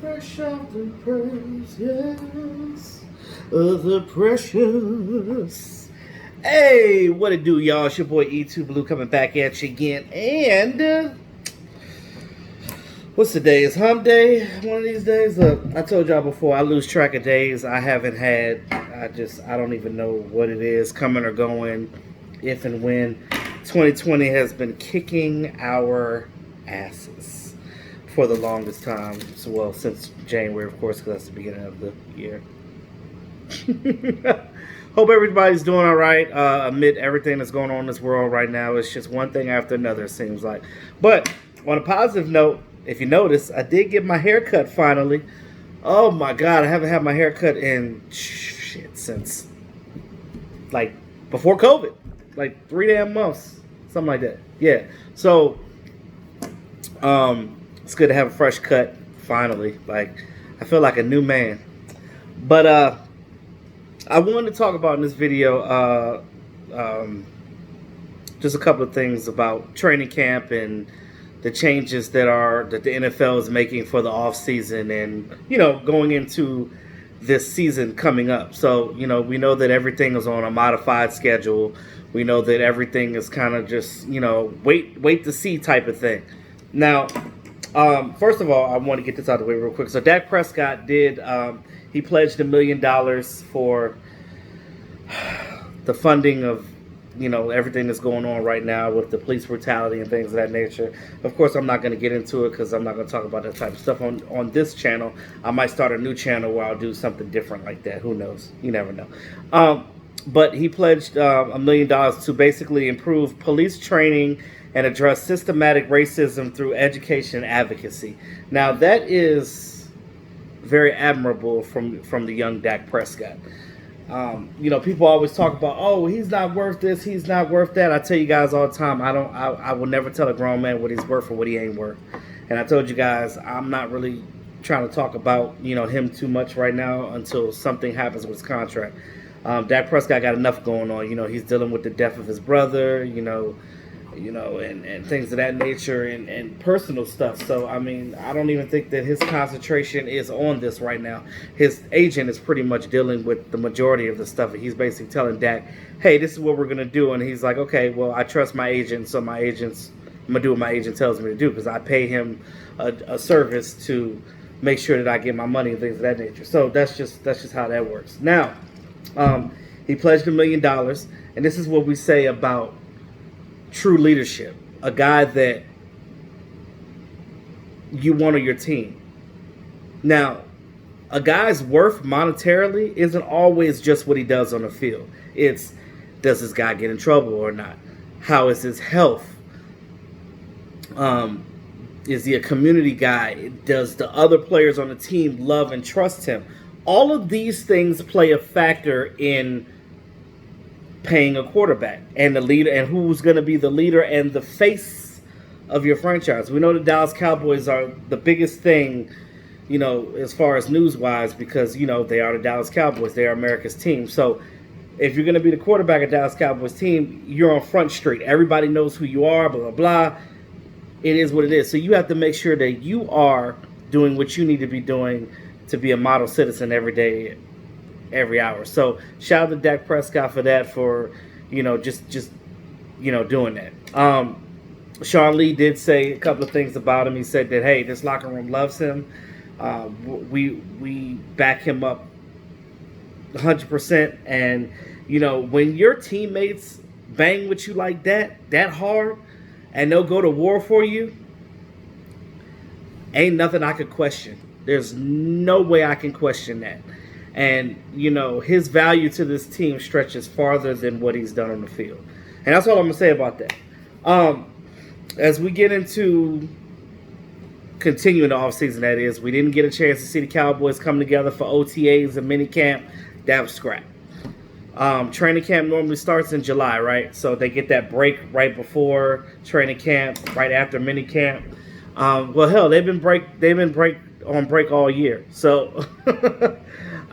Fresh off the press, yes, of the precious. Hey, what it do, y'all? It's your boy E2 Blue coming back at you again. And what's the day? It's hump day. One of these days. Look, I told y'all before, I lose track of days. I haven't had. I don't even know what it is, coming or going, if and when. 2020 has been kicking our asses for the longest time. So, well, since January, of course, because that's the beginning of the year. Hope everybody's doing all right amid everything that's going on in this world right now. It's just one thing after another, it seems like. But on a positive note, if you notice, I did get my hair cut finally. Oh my God, I haven't had my hair cut in since like before COVID, like 3 damn months, something like that. Yeah. So it's good to have a fresh cut finally. Like, I feel like a new man. But I wanted to talk about in this video just a couple of things about training camp and the changes that the NFL is making for the off season, and going into this season coming up. So we know that everything is on a modified schedule. We know that everything is kind of just wait to see type of thing. Now, first of all, I want to get this out of the way real quick. So Dak Prescott did. He pledged $1 million for the funding of everything that's going on right now with the police brutality and things of that nature. Of course, I'm not going to get into it because I'm not going to talk about that type of stuff on this channel. I might start a new channel where I'll do something different like that. Who knows? You never know. But he pledged $1 million to basically improve police training and address systematic racism through education and advocacy. Now, that is very admirable from the young Dak Prescott. People always talk about, oh, he's not worth this, he's not worth that. I tell you guys all the time, I will never tell a grown man what he's worth or what he ain't worth. And I told you guys, I'm not really trying to talk about him too much right now until something happens with his contract. Dak Prescott got enough going on. He's dealing with the death of his brother, and things of that nature, and personal stuff. So, I mean, I don't even think that his concentration is on this right now. His agent is pretty much dealing with the majority of the stuff. He's basically telling Dak, hey, this is what we're going to do. And he's like, okay, well, I trust my agent, so I'm going to do what my agent tells me to do because I pay him a service to make sure that I get my money and things of that nature. So that's just how that works. Now, he pledged $1 million, and this is what we say about true leadership, a guy that you want on your team. Now, a guy's worth monetarily isn't always just what he does on the field. It's, does this guy get in trouble or not? How is his health? Is he a community guy? Does the other players on the team love and trust him? All of these things play a factor in paying a quarterback and the leader, and who's going to be the leader and the face of your franchise. We know the Dallas Cowboys are the biggest thing, as far as news-wise, because, they are the Dallas Cowboys. They are America's team. So if you're going to be the quarterback of Dallas Cowboys team, you're on Front Street. Everybody knows who you are, blah, blah, blah. It is what it is. So you have to make sure that you are doing what you need to be doing to be a model citizen every day, every hour. So shout out to Dak Prescott for that, for just doing that. Sean Lee did say a couple of things about him. He said that, hey, this locker room loves him. We back him up 100%. And when your teammates bang with you like that hard, and they'll go to war for you, ain't nothing I could question. There's no way I can question that. And, his value to this team stretches farther than what he's done on the field. And that's all I'm going to say about that. As we get into continuing the offseason, that is, we didn't get a chance to see the Cowboys come together for OTAs and minicamp. That was scrap. Training camp normally starts in July, right? So they get that break right before training camp, right after minicamp. Well, hell, they've been on break all year. So,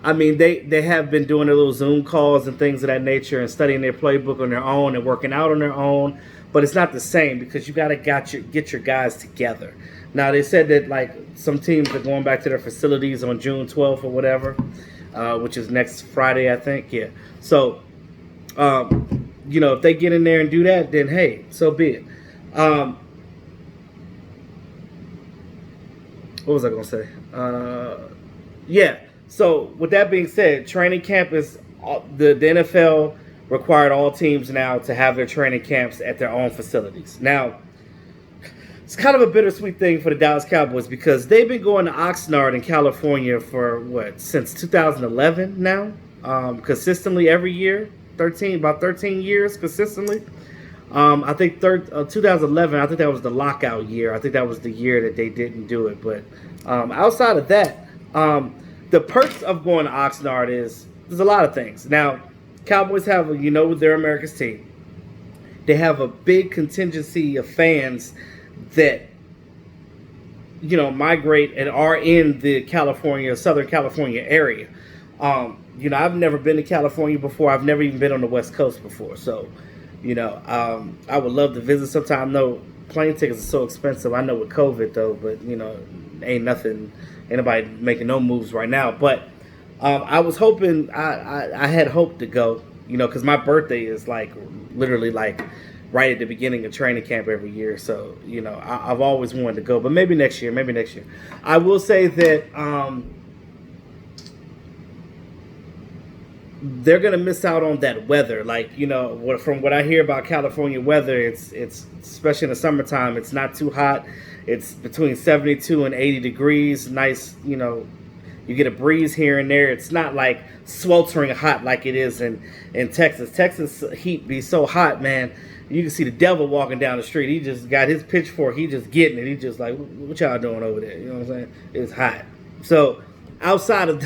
I mean, they have been doing their little Zoom calls and things of that nature and studying their playbook on their own and working out on their own. But it's not the same because you got to get your guys together. Now they said that like some teams are going back to their facilities on June 12th or whatever, which is next Friday, I think. Yeah. So, if they get in there and do that, then hey, so be it. What was I gonna say? Yeah. So with that being said, training camp is the NFL required all teams now to have their training camps at their own facilities. Now, it's kind of a bittersweet thing for the Dallas Cowboys because they've been going to Oxnard in California for since 2011 now, consistently every year, about 13 years consistently. I think 2011, I think that was the lockout year. I think that was the year that they didn't do it. But outside of that, the perks of going to Oxnard is there's a lot of things. Now, Cowboys have, they're America's team. They have a big contingency of fans that, migrate and are in the Southern California area. I've never been to California before. I've never even been on the West Coast before. So, I would love to visit sometime. No, plane tickets are so expensive. I know with COVID though, but ain't nobody making no moves right now. But I was hoping, I had hoped to go, because my birthday is like literally like right at the beginning of training camp every year. So, I've always wanted to go, but maybe next year. I will say that they're going to miss out on that weather. Like, from what I hear about California weather, it's especially in the summertime, it's not too hot. It's between 72 and 80 degrees. Nice, you get a breeze here and there. It's not like sweltering hot like it is in Texas. Texas heat be so hot, man. You can see the devil walking down the street. He just got his pitchfork. He just getting it. He just like, what y'all doing over there? You know what I'm saying? It's hot. So outside of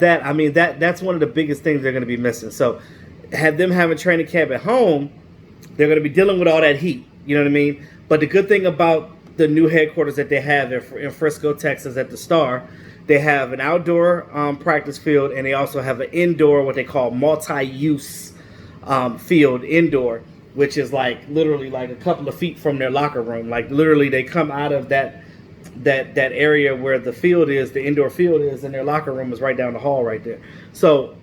that, I mean, that's one of the biggest things they're going to be missing. So having training camp at home, they're going to be dealing with all that heat. You know what I mean? But the good thing about the new headquarters that they have in Frisco, Texas at the Star, they have an outdoor practice field, and they also have an indoor, what they call multi-use field indoor, which is like literally like a couple of feet from their locker room. Like literally they come out of that area where the field is, the indoor field is, and their locker room is right down the hall right there. So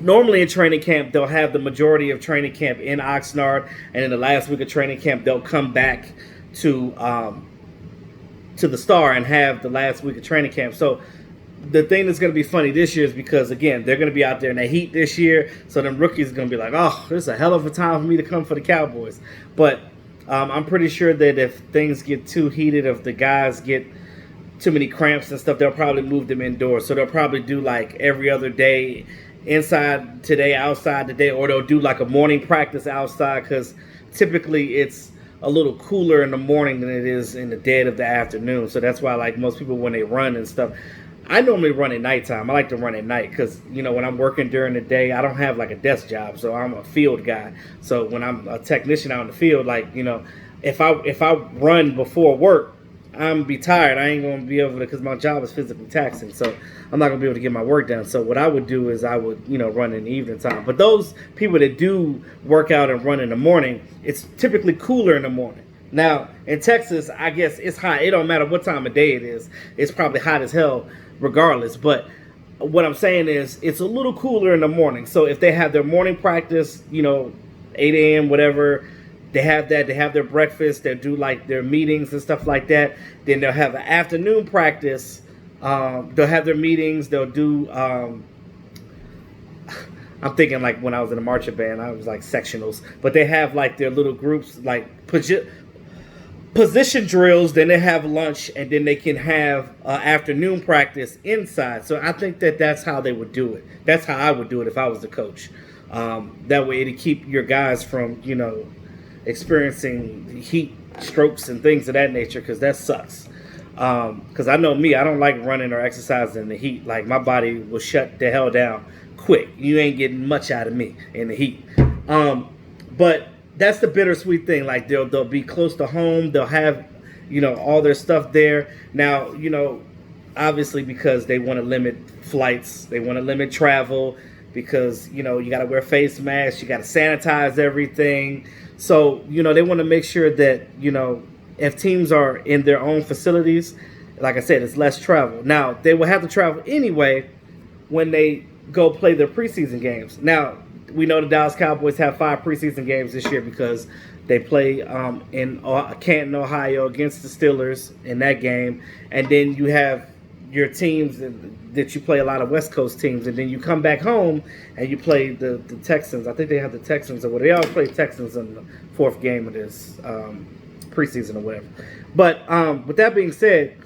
normally in training camp, they'll have the majority of training camp in Oxnard, and in the last week of training camp, they'll come back to the Star and have the last week of training camp. So the thing that's going to be funny this year is because, again, they're going to be out there in the heat this year, so them rookies are going to be like, oh, this is a hell of a time for me to come for the Cowboys. But I'm pretty sure that if things get too heated, if the guys get too many cramps and stuff, they'll probably move them indoors. So they'll probably do like every other day, inside today, outside today, or they'll do like a morning practice outside, because typically it's a little cooler in the morning than it is in the dead of the afternoon. So that's why, like, most people, when they run and stuff, I normally run at nighttime. I like to run at night because, when I'm working during the day, I don't have like a desk job, so I'm a field guy. So when I'm a technician out in the field, like, if I run before work, I'm gonna be tired. I ain't gonna be able to, because my job is physically taxing, so I'm not gonna be able to get my work done. So what I would do is I would, run in the evening time. But those people that do work out and run in the morning, it's typically cooler in the morning. Now in Texas, I guess it's hot. It don't matter what time of day it is. It's probably hot as hell regardless. But what I'm saying is it's a little cooler in the morning. So if they have their morning practice, 8 a.m., whatever, they have that. They have their breakfast. They do like their meetings and stuff like that. Then they'll have an afternoon practice. They'll have their meetings. They'll do. I'm thinking like when I was in a marching band, I was like sectionals. But they have like their little groups, like position drills. Then they have lunch, and then they can have afternoon practice inside. So I think that's how they would do it. That's how I would do it if I was the coach. That way it'd keep your guys from experiencing heat strokes and things of that nature, because that sucks. Because I know me, I don't like running or exercising in the heat. Like, my body will shut the hell down quick. You ain't getting much out of me in the heat. But that's the bittersweet thing. Like, they'll be close to home. They'll have all their stuff there. Now, obviously, because they want to limit flights, they want to limit travel, because you got to wear face masks, you got to sanitize everything. So, they want to make sure that, if teams are in their own facilities, like I said, it's less travel. Now, they will have to travel anyway when they go play their preseason games. Now, we know the Dallas Cowboys have 5 preseason games this year because they play in Canton, Ohio against the Steelers in that game. And then you have your teams that you play a lot of West Coast teams. And then you come back home and you play the Texans. I think they have the Texans or whatever. They always play Texans in the 4th game of this preseason or whatever. But with that being said,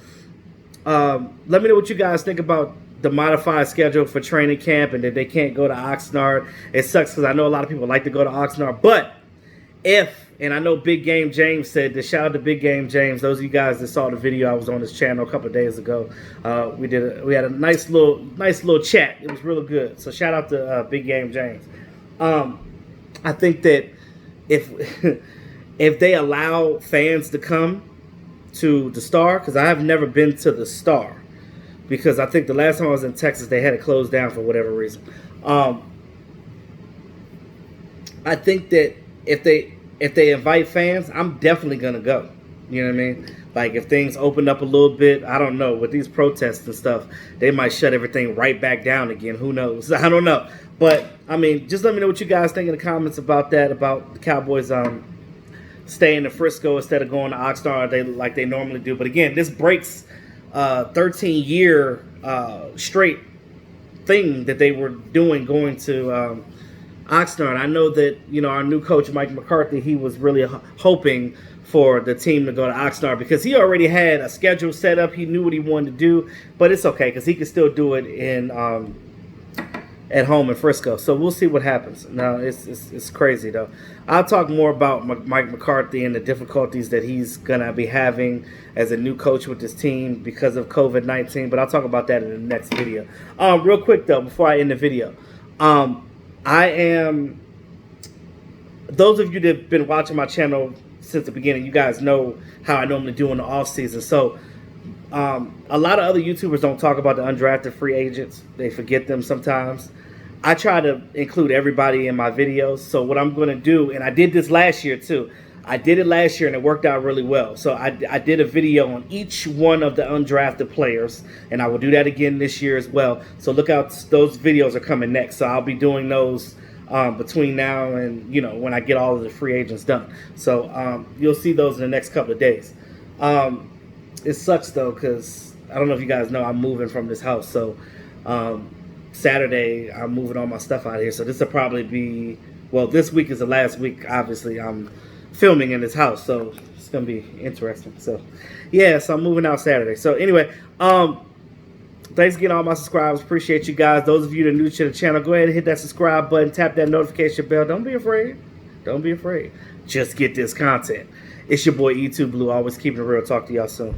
let me know what you guys think about the modified schedule for training camp and that they can't go to Oxnard. It sucks because I know a lot of people like to go to Oxnard. But and I know Big Game James said this, shout out to Big Game James. Those of you guys that saw the video, I was on his channel a couple of days ago. We had a nice little chat. It was really good. So shout out to Big Game James. I think that if they allow fans to come to the Star, because I have never been to the Star, because I think the last time I was in Texas, they had it closed down for whatever reason. I think that if they invite fans, I'm definitely gonna go. You know what I mean? Like if things open up a little bit, I don't know. With these protests and stuff, they might shut everything right back down again. Who knows? I don't know. But I mean, just let me know what you guys think in the comments about that. About the Cowboys staying in Frisco instead of going to Oxnard like they normally do. But again, this breaks 13-year straight thing that they were doing going to Oxnard. I know that our new coach Mike McCarthy, he was really hoping for the team to go to Oxnard because he already had a schedule set up. He knew what he wanted to do, but it's okay because he can still do it in at home in Frisco. So we'll see what happens. Now it's crazy though. I'll talk more about Mike McCarthy and the difficulties that he's gonna be having as a new coach with this team because of COVID-19. But I'll talk about that in the next video. Real quick though, before I end the video, those of you that have been watching my channel since the beginning, you guys know how I normally do in the off season. So a lot of other YouTubers don't talk about the undrafted free agents. They forget them sometimes. I try to include everybody in my videos. So what I'm going to do, and I did this last year too. I did it last year and it worked out really well. So I did a video on each one of the undrafted players, and I will do that again this year as well. So look out, those videos are coming next. So I'll be doing those between now and when I get all of the free agents done. So you'll see those in the next couple of days. It sucks though because I don't know if you guys know I'm moving from this house. So Saturday I'm moving all my stuff out of here. So this will probably be, well, this week is the last week. Obviously I'm filming in this house, so it's gonna be interesting. So yeah, so I'm moving out Saturday. So anyway, thanks again all my subscribers. Appreciate you guys. Those of you that are new to the channel, go ahead and hit that subscribe button, tap that notification bell. Don't be afraid. Don't be afraid. Just get this content. It's your boy E2 Blue, always keeping it real. Talk to y'all soon.